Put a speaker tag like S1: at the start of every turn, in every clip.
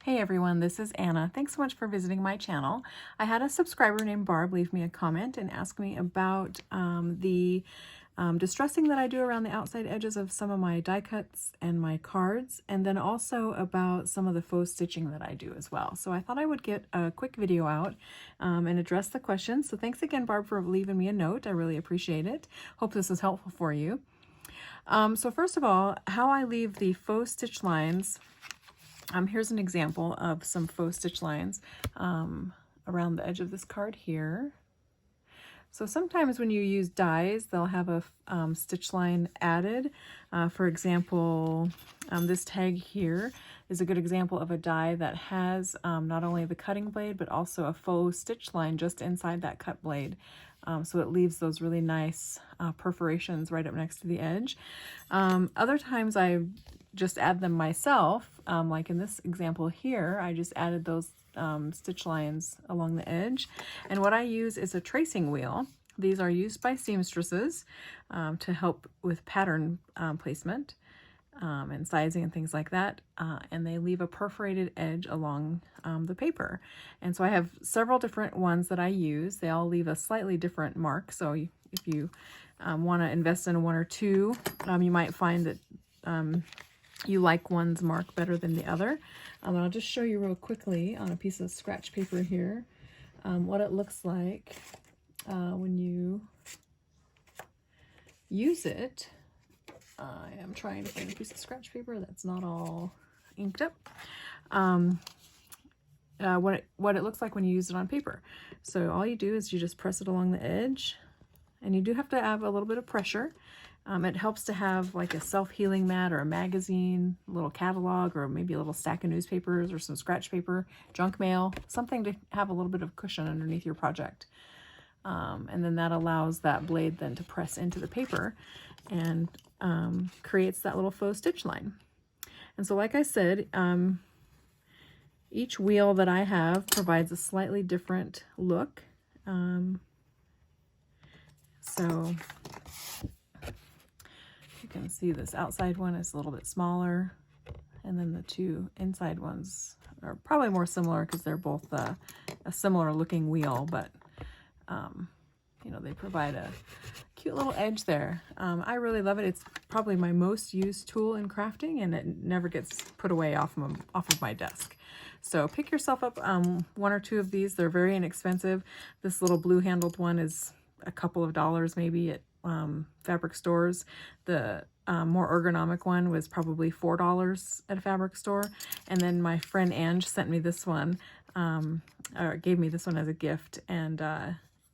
S1: Hey everyone, this is Anna. Thanks so much for visiting my channel. I had a subscriber named Barb leave me a comment and ask me about the distressing that I do around the outside edges of some of my die cuts and my cards, and then also about some of the faux stitching that I do as well. So I thought I would get a quick video out and address the questions. So thanks again, Barb, for leaving me a note. I really appreciate it. Hope this is helpful for you. So first of all, how I leave the faux stitch lines. Here's an example of some faux stitch lines around the edge of this card here. So sometimes when you use dies, they'll have a stitch line added. For example, this tag here is a good example of a die that has not only the cutting blade, but also a faux stitch line just inside that cut blade. So it leaves those really nice perforations right up next to the edge. Other times I just add them myself, like in this example here, I just added those stitch lines along the edge. And what I use is a tracing wheel. These are used by seamstresses to help with pattern placement and sizing and things like that. And they leave a perforated edge along the paper. And so I have several different ones that I use. They all leave a slightly different mark. So if you want to invest in one or two, you might find that you like one's mark better than the other. And I'll just show you real quickly on a piece of scratch paper here what it looks like when you use it. I am trying to find a piece of scratch paper that's not all inked up. What it looks like when you use it on paper. So all you do is you just press it along the edge, and you do have to have a little bit of pressure. It helps to have like a self-healing mat or a magazine, a little catalog, or maybe a little stack of newspapers or some scratch paper, junk mail, something to have a little bit of cushion underneath your project. And then that allows that blade then to press into the paper and creates that little faux stitch line. And so like I said, each wheel that I have provides a slightly different look. So you can see this outside one is a little bit smaller, and then the two inside ones are probably more similar because they're both a similar looking wheel, but you know, they provide a cute little edge there. I really love it. It's probably my most used tool in crafting, and it never gets put away off of my desk. So pick yourself up one or two of these. They're very inexpensive. This little blue handled one is a couple of dollars maybe at fabric stores. The more ergonomic one was probably $4 at a fabric store. And then my friend Ange sent me this one, or gave me this one as a gift, and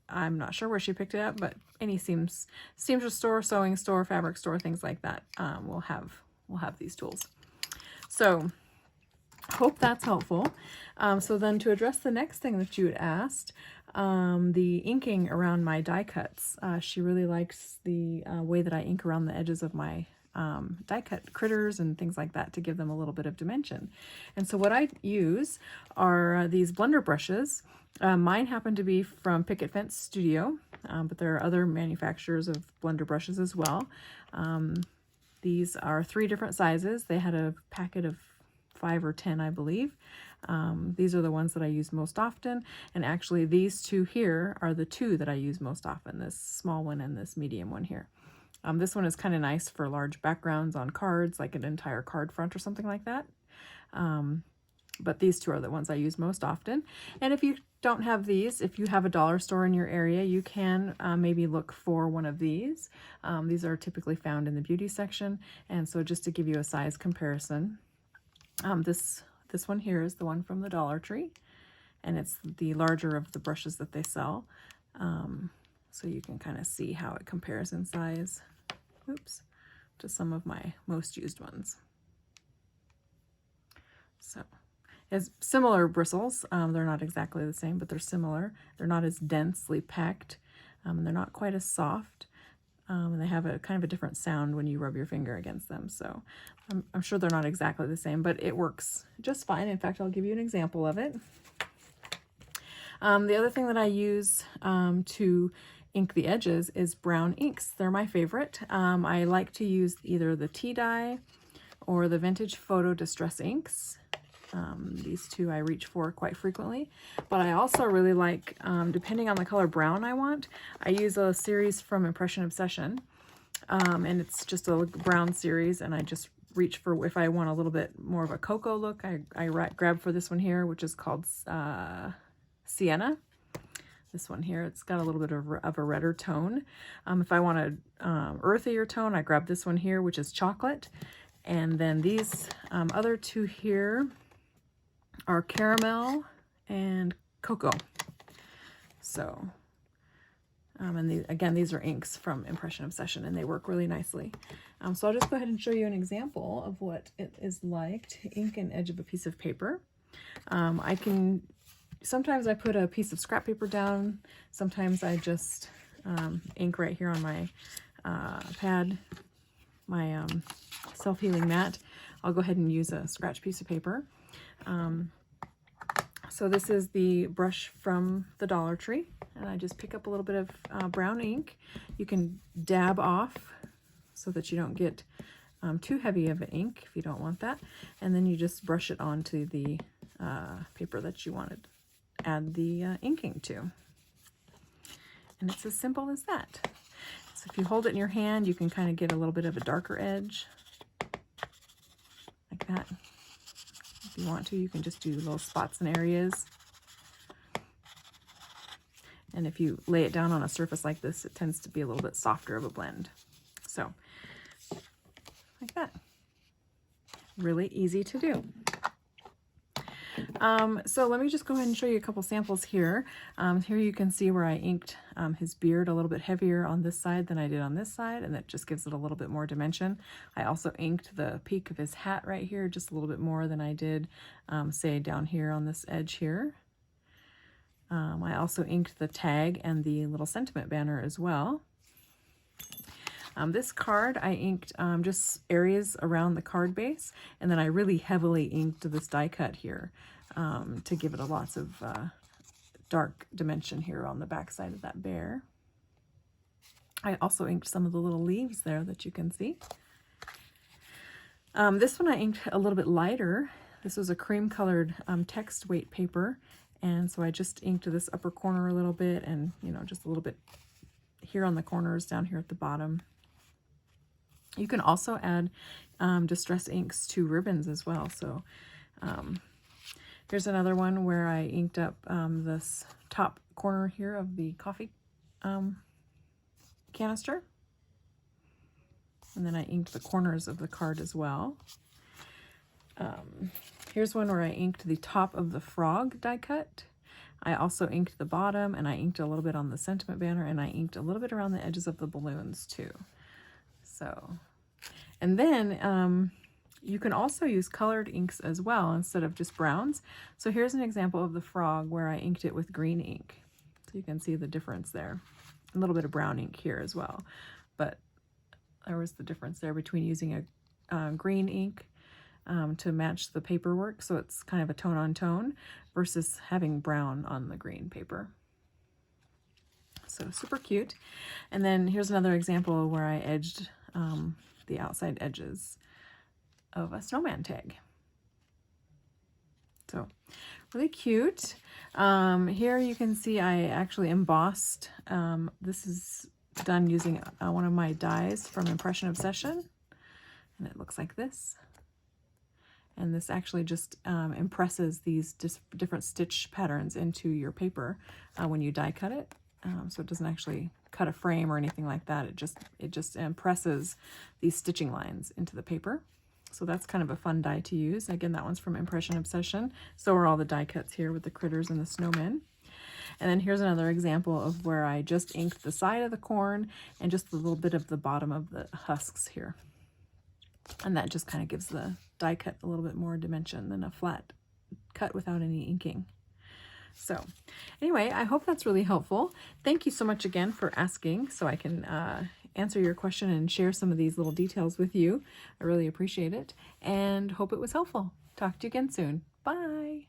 S1: I'm not sure where she picked it up, but any seamstress store, sewing store, fabric store, things like that will have these tools. So hope that's helpful. So then to address the next thing that you had asked, the inking around my die cuts. She really likes the way that I ink around the edges of my die cut critters and things like that to give them a little bit of dimension. And so what I use are these blender brushes. Mine happen to be from Picket Fence Studio, but there are other manufacturers of blender brushes as well. These are 3 different sizes. They had a packet of 5 or 10, I believe. These are the ones that I use most often, and actually these two here are the 2 that I use most often, this small one and this medium one here. This one is kind of nice for large backgrounds on cards, like an entire card front or something like that. But these 2 are the ones I use most often. And if you don't have these, if you have a dollar store in your area, you can maybe look for one of these. These are typically found in the beauty section, and so just to give you a size comparison, this one here is the one from the Dollar Tree, and it's the larger of the brushes that they sell. So you can kind of see how it compares in size, to some of my most used ones. So it has similar bristles. They're not exactly the same, but they're similar. They're not as densely packed, and they're not quite as soft. And they have a kind of a different sound when you rub your finger against them. So I'm sure they're not exactly the same, but it works just fine. In fact, I'll give you an example of it. The other thing that I use to ink the edges is brown inks. They're my favorite. I like to use either the tea dye or the Vintage Photo Distress inks. These two I reach for quite frequently, but I also really like, depending on the color brown I want, I use a series from Impression Obsession, and it's just a brown series, and I just reach for, if I want a little bit more of a cocoa look, I grab for this one here, which is called Sienna. This one here, it's got a little bit of a redder tone. If I want a earthier tone, I grab this one here, which is chocolate. And then these other two here are caramel and cocoa. So, and again, these are inks from Impression Obsession, and they work really nicely. So I'll just go ahead and show you an example of what it is like to ink an edge of a piece of paper. Sometimes I put a piece of scrap paper down. Sometimes I just ink right here on my pad, my self-healing mat. I'll go ahead and use a scratch piece of paper. So this is the brush from the Dollar Tree, and I just pick up a little bit of brown ink. You can dab off so that you don't get too heavy of an ink if you don't want that, and then you just brush it onto the paper that you wanted to add the inking to. And it's as simple as that. So if you hold it in your hand, you can kind of get a little bit of a darker edge like that. If you want to, you can just do little spots and areas. And if you lay it down on a surface like this, it tends to be a little bit softer of a blend. So, like that. Really easy to do. So let me just go ahead and show you a couple samples here. Here you can see where I inked his beard a little bit heavier on this side than I did on this side, and that just gives it a little bit more dimension. I also inked the peak of his hat right here just a little bit more than I did, say, down here on this edge here. I also inked the tag and the little sentiment banner as well. This card I inked just areas around the card base, and then I really heavily inked this die cut here to give it lots of dark dimension here on the back side of that bear. I also inked some of the little leaves there that you can see. This one I inked a little bit lighter. This was a cream colored text weight paper, and so I just inked this upper corner a little bit, and just a little bit here on the corners, down here at the bottom. You can also add distress inks to ribbons as well. So here's another one where I inked up this top corner here of the coffee canister. And then I inked the corners of the card as well. Here's one where I inked the top of the frog die cut. I also inked the bottom, and I inked a little bit on the sentiment banner, and I inked a little bit around the edges of the balloons too. So, and then you can also use colored inks as well instead of just browns. So here's an example of the frog where I inked it with green ink. So you can see the difference there. A little bit of brown ink here as well. But there was the difference there between using a green ink to match the paperwork, so it's kind of a tone on tone, versus having brown on the green paper. So super cute. And then here's another example where I edged the outside edges of a snowman tag. So really cute. Here you can see I actually embossed. This is done using one of my dies from Impression Obsession, and it looks like this. And this actually just impresses these different stitch patterns into your paper when you die cut it. So it doesn't actually cut a frame or anything like that. It just impresses these stitching lines into the paper. So that's kind of a fun die to use. Again, that one's from Impression Obsession. So are all the die cuts here with the critters and the snowmen. And then here's another example of where I just inked the side of the corn and just a little bit of the bottom of the husks here. And that just kind of gives the die cut a little bit more dimension than a flat cut without any inking. So anyway, I hope that's really helpful. Thank you so much again for asking so I can answer your question and share some of these little details with you. I really appreciate it and hope it was helpful. Talk to you again soon. Bye.